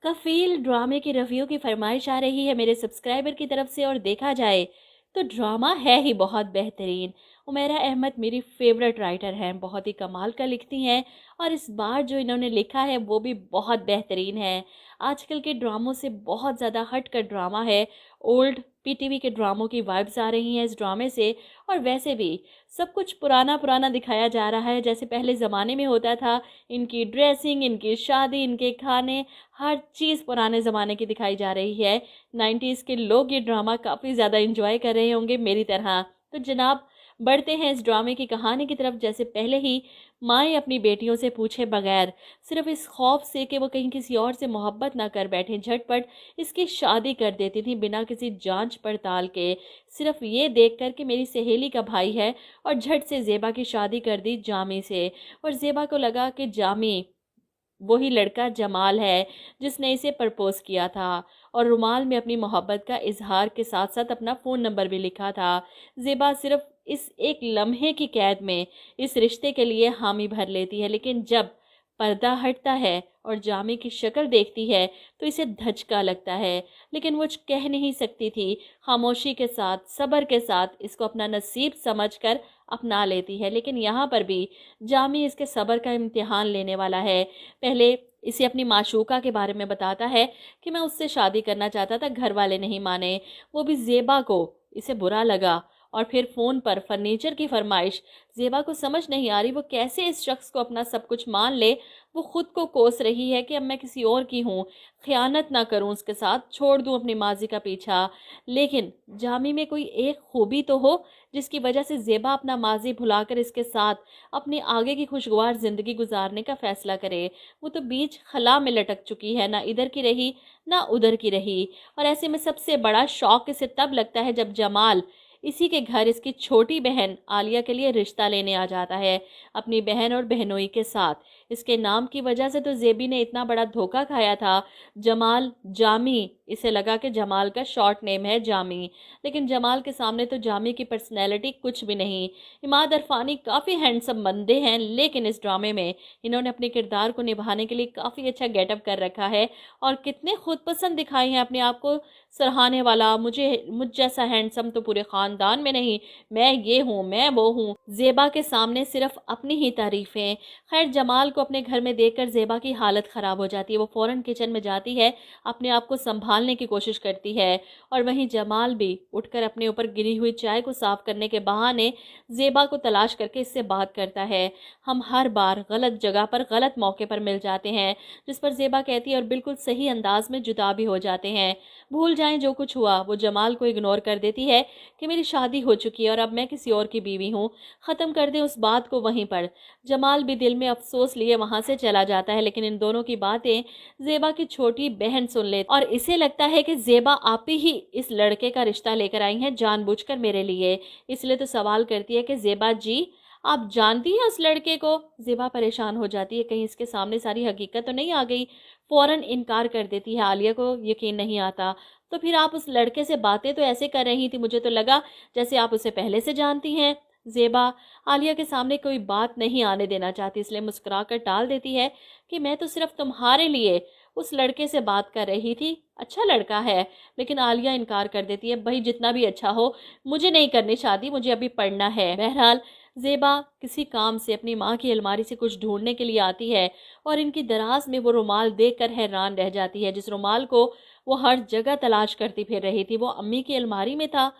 कफील ड्रामे की रिव्यू की फरमाइश आ रही है मेरे सब्सक्राइबर की तरफ से, और देखा जाए तो ड्रामा है ही बहुत बेहतरीन। उमैरा अहमद मेरी फेवरेट राइटर हैं, बहुत ही कमाल का लिखती हैं, और इस बार जो इन्होंने लिखा है वो भी बहुत बेहतरीन है। आजकल के ड्रामों से बहुत ज़्यादा हट कर ड्रामा है। ओल्ड पीटीवी के ड्रामों की वाइब्स आ रही हैं इस ड्रामे से, और वैसे भी सब कुछ पुराना पुराना दिखाया जा रहा है, जैसे पहले ज़माने में होता था। इनकी ड्रेसिंग, इनकी शादी, इनके खाने, हर चीज़ पुराने ज़माने की दिखाई जा रही है। 90s के लोग ये ड्रामा काफ़ी ज़्यादा इंजॉय कर रहे होंगे मेरी तरह। तो जनाब, बढ़ते हैं इस ड्रामे की कहानी की तरफ। जैसे पहले ही माएँ अपनी बेटियों से पूछे बगैर, सिर्फ इस खौफ से कि वो कहीं किसी और से मोहब्बत ना कर बैठें, झटपट इसकी शादी कर देती थी बिना किसी जांच पड़ताल के, सिर्फ ये देखकर कि मेरी सहेली का भाई है, और झट से ज़ेबा की शादी कर दी जामी से। और ज़ेबा को लगा कि जामी वही लड़का जमाल है जिसने इसे प्रपोज किया था, और रुमाल में अपनी मोहब्बत का इजहार के साथ साथ अपना फ़ोन नंबर भी लिखा था। ज़ेबा सिर्फ इस एक लम्हे की कैद में इस रिश्ते के लिए हामी भर लेती है, लेकिन जब पर्दा हटता है और जामी की शक्ल देखती है तो इसे धचका लगता है। लेकिन वो कह नहीं सकती थी। खामोशी के साथ, सब्र के साथ इसको अपना नसीब समझकर अपना लेती है। लेकिन यहाँ पर भी जामी इसके सब्र का इम्तिहान लेने वाला है। पहले इसे अपनी माशूका के बारे में बताता है कि मैं उससे शादी करना चाहता था, घर वाले नहीं माने, वो भी ज़ेबा को। इसे बुरा लगा, और फिर फ़ोन पर फर्नीचर की फरमाइश। ज़ेबा को समझ नहीं आ रही वो कैसे इस शख्स को अपना सब कुछ मान ले। वो खुद को कोस रही है कि अब मैं किसी और की हूँ, ख़यानत ना करूँ उसके साथ, छोड़ दूँ अपनी माजी का पीछा। लेकिन जामी में कोई एक खूबी तो हो जिसकी वजह से ज़ेबा अपना माजी भुलाकर इसके साथ अपनी आगे की खुशगवार ज़िंदगी गुजारने का फ़ैसला करे। वो तो बीच खला में लटक चुकी है, ना इधर की रही ना उधर की रही। और ऐसे में सबसे बड़ा शौक इसे तब लगता है जब जमाल इसी के घर इसकी छोटी बहन आलिया के लिए रिश्ता लेने आ जाता है, अपनी बहन और बहनोई के साथ। इसके नाम की वजह से तो ज़ेबी ने इतना बड़ा धोखा खाया था। जमाल जामी, इसे लगा कि जमाल का शॉर्ट नेम है जामी, लेकिन जमाल के सामने तो जामी की पर्सनैलिटी कुछ भी नहीं। इमाद अरफानी काफ़ी हैंडसम बंदे हैं, लेकिन इस ड्रामे में इन्होंने अपने किरदार को निभाने के लिए काफ़ी अच्छा गेटअप कर रखा है, और कितने खुद पसंद दिखाए हैं अपने आप को सराहने वाला। मुझ जैसा हैंडसम तो पूरे ख़ानदान में नहीं, मैं ये हूँ, मैं वो हूँ। ज़ेबा के सामने सिर्फ अपनी ही तारीफ़ें। खैर, जमाल को अपने घर में देखकर ज़ेबा की हालत ख़राब हो जाती है। वो फ़ौरन किचन में जाती है, अपने आप को संभालने की कोशिश करती है, और वहीं जमाल भी उठकर अपने ऊपर गिरी हुई चाय को साफ़ करने के बहाने ज़ेबा को तलाश करके इससे बात करता है। हम हर बार गलत जगह पर गलत मौके पर मिल जाते हैं, जिस पर ज़ेबा कहती है, और बिल्कुल सही अंदाज में जुदा भी हो जाते हैं। भूल जाएं जो कुछ हुआ। वो जमाल को इग्नोर कर देती है कि मेरी शादी हो चुकी है और अब मैं किसी और की बीवी हूँ, ख़त्म कर दे उस बात को वहीं पर। जमाल भी दिल में अफसोस लिए वहाँ से चला जाता है, लेकिन इन दोनों की बातें ज़ेबा की छोटी बहन सुन ले, और इसे लगता है कि ज़ेबा आप ही इस लड़के का रिश्ता लेकर आई हैं जानबूझकर मेरे लिए। इसलिए तो सवाल करती है कि ज़ेबा जी, आप जानती हैं उस लड़के को? ज़ेबा परेशान हो जाती है, कहीं इसके सामने सारी हकीकत तो नहीं आ गई। फ़ौरन इनकार कर देती है, आलिया को यकीन नहीं आता। तो फिर आप उस लड़के से बातें तो ऐसे कर रही थी, मुझे तो लगा जैसे आप उसे पहले से जानती हैं। ज़ेबा आलिया के सामने कोई बात नहीं आने देना चाहती, इसलिए मुस्कुराकर टाल देती है कि मैं तो सिर्फ तुम्हारे लिए उस लड़के से बात कर रही थी, अच्छा लड़का है। लेकिन आलिया इनकार कर देती है, भाई जितना भी अच्छा हो, मुझे नहीं करनी शादी, मुझे अभी पढ़ना है। बहरहाल ज़ेबा किसी काम से अपनी माँ की अलमारी से कुछ ढूंढने के लिए आती है, और इनकी दराज में वो रुमाल देखकर हैरान रह जाती है, जिस रुमाल को वो हर जगह तलाश करती फिर रही थी। वो अम्मी की अलमारी में था।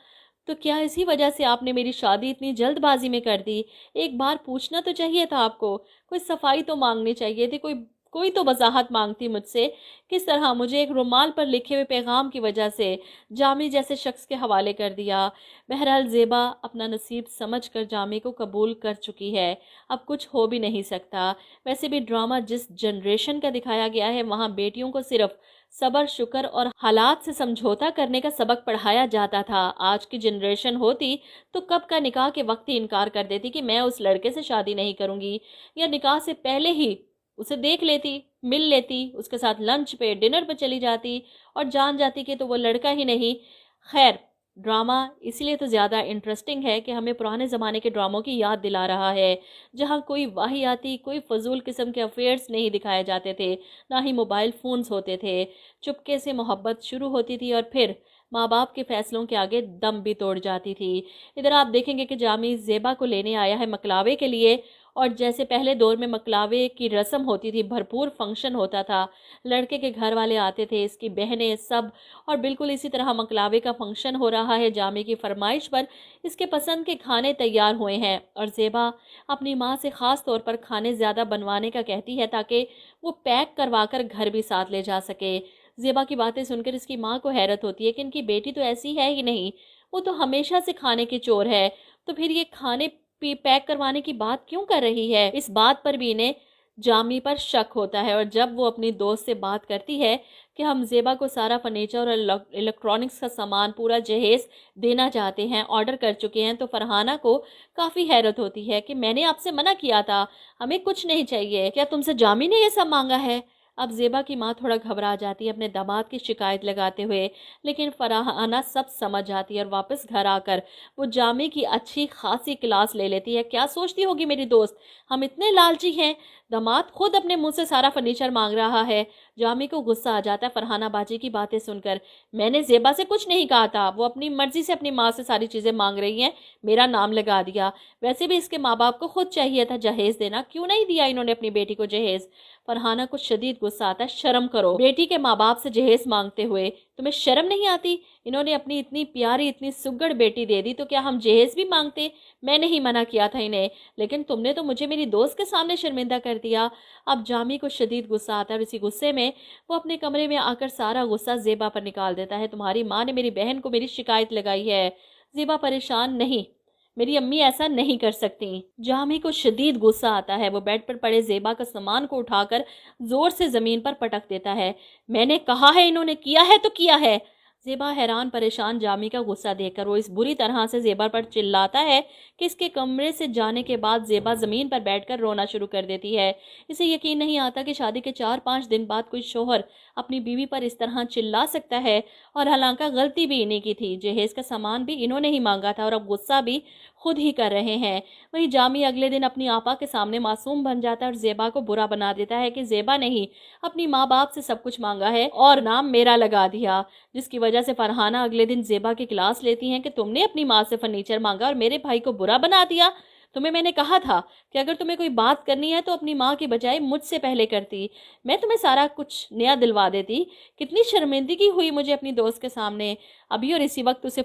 तो क्या इसी वजह से आपने मेरी शादी इतनी जल्दबाजी में कर दी? एक बार पूछना तो चाहिए था आपको, कोई सफाई तो मांगनी चाहिए थी, कोई कोई तो वजाहत मांगती मुझसे। किस तरह मुझे एक रुमाल पर लिखे हुए पैगाम की वजह से जामी जैसे शख्स के हवाले कर दिया। बहरहाल ज़ेबा अपना नसीब समझकर जामी को कबूल कर चुकी है, अब कुछ हो भी नहीं सकता। वैसे भी ड्रामा जिस जनरेशन का दिखाया गया है, वहाँ बेटियों को सिर्फ सब्र, शुक्र और हालात से समझौता करने का सबक पढ़ाया जाता था। आज की जनरेशन होती तो कब का निकाह के वक्त ही इनकार कर देती कि मैं उस लड़के से शादी नहीं करूंगी, या निकाह से पहले ही उसे देख लेती, मिल लेती, उसके साथ लंच पे, डिनर पे चली जाती, और जान जाती कि तो वो लड़का ही नहीं। खैर, ड्रामा इसलिए तो ज़्यादा इंटरेस्टिंग है कि हमें पुराने ज़माने के ड्रामों की याद दिला रहा है, जहाँ कोई वाहियाती, कोई फ़ज़ूल किस्म के अफेयर्स नहीं दिखाए जाते थे, ना ही मोबाइल फ़ोन्स होते थे। चुपके से मोहब्बत शुरू होती थी और फिर माँ बाप के फ़ैसलों के आगे दम भी तोड़ जाती थी। इधर आप देखेंगे कि जामी ज़ेबा को लेने आया है मकलावे के लिए, और जैसे पहले दौर में मकलावे की रस्म होती थी, भरपूर फंक्शन होता था, लड़के के घर वाले आते थे, इसकी बहनें सब, और बिल्कुल इसी तरह मकलावे का फंक्शन हो रहा है। जामी की फरमाइश पर इसके पसंद के खाने तैयार हुए हैं और ज़ेबा अपनी माँ से ख़ास तौर पर खाने ज़्यादा बनवाने का कहती है ताकि वो पैक करवा कर घर भी साथ ले जा सके। ज़ेबा की बातें सुनकर इसकी माँ को हैरत होती है कि इनकी बेटी तो ऐसी है ही नहीं, वो तो हमेशा से खाने की चोर है, तो फिर ये खाने पैक करवाने की बात क्यों कर रही है। इस बात पर भी इन्हें जामी पर शक होता है, और जब वो अपनी दोस्त से बात करती है कि हम ज़ेबा को सारा फर्नीचर और इलेक्ट्रॉनिक्स का सामान पूरा जहेज देना चाहते हैं, ऑर्डर कर चुके हैं, तो फरहाना को काफ़ी हैरत होती है कि मैंने आपसे मना किया था, हमें कुछ नहीं चाहिए, क्या तुमसे जामी ने ये सब मांगा है। अब ज़ेबा की माँ थोड़ा घबरा जाती है अपने दामाद की शिकायत लगाते हुए, लेकिन फरहाना सब समझ जाती है और वापस घर आकर वो जामी की अच्छी खासी क्लास ले लेती है। क्या सोचती होगी मेरी दोस्त, हम इतने लालची हैं, दामाद खुद अपने मुंह से सारा फर्नीचर मांग रहा है। जामी को गुस्सा आ जाता है फरहाना बाजी की बातें सुनकर। मैंने ज़ेबा से कुछ नहीं कहा था, वो अपनी मर्जी से अपनी माँ से सारी चीज़ें मांग रही हैं, मेरा नाम लगा दिया। वैसे भी इसके माँ बाप को खुद चाहिए था जहेज देना, क्यों नहीं दिया इन्होंने अपनी बेटी को जहेज। फरहाना को शदीद गुस्सा आता है, शर्म करो, बेटी के माँ बाप से जहेज मांगते हुए तुम्हें शर्म नहीं आती। इन्होंने अपनी इतनी प्यारी इतनी सुग्गड़ बेटी दे दी, तो क्या हम जहेज भी मांगते। मैंने ही मना किया था इन्हें, लेकिन तुमने तो मुझे मेरी दोस्त के सामने शर्मिंदा कर दिया। अब जामी को शदीद गुस्सा आता है और इसी गुस्से में वो अपने कमरे में आकर सारा गुस्सा ज़ेबा पर निकाल देता है। तुम्हारी माँ ने मेरी बहन को मेरी शिकायत लगाई है। ज़ेबा परेशान, नहीं, मेरी अम्मी ऐसा नहीं कर सकती। जामी को शदीद गुस्सा आता है, वो बेड पर पड़े ज़ेबा का सामान को उठाकर जोर से जमीन पर पटक देता है। मैंने कहा है, इन्होंने किया है तो किया है। ज़ेबा हैरान परेशान जामी का गुस्सा देखकर वो इस बुरी तरह से ज़ेबा पर चिल्लाता है कि इसके कमरे से जाने के बाद ज़ेबा ज़मीन पर बैठकर रोना शुरू कर देती है। इसे यकीन नहीं आता कि शादी के 4-5 दिन बाद कोई शोहर अपनी बीवी पर इस तरह चिल्ला सकता है, और हालांकि गलती भी इन्हीं की थी, जहेज का सामान भी इन्होंने ही मांगा था और अब गुस्सा भी खुद ही कर रहे हैं। वहीं जामी अगले दिन अपनी आपा के सामने मासूम बन जाता है और ज़ेबा को बुरा बना देता है कि ज़ेबा ने ही अपनी माँ बाप से सब कुछ मांगा है और नाम मेरा लगा दिया, जिसकी वजह से फरहाना अगले दिन ज़ेबा की क्लास लेती हैं कि तुमने अपनी माँ से फर्नीचर मांगा और मेरे भाई को बुरा बना दिया। तुम्हें मैंने कहा था कि अगर तुम्हें कोई बात करनी है तो अपनी माँ की बजाय मुझसे पहले करती, मैं तुम्हें सारा कुछ नया दिलवा देती। कितनी शर्मिंदगी हुई मुझे अपनी दोस्त के सामने। अभी और इसी वक्त उसे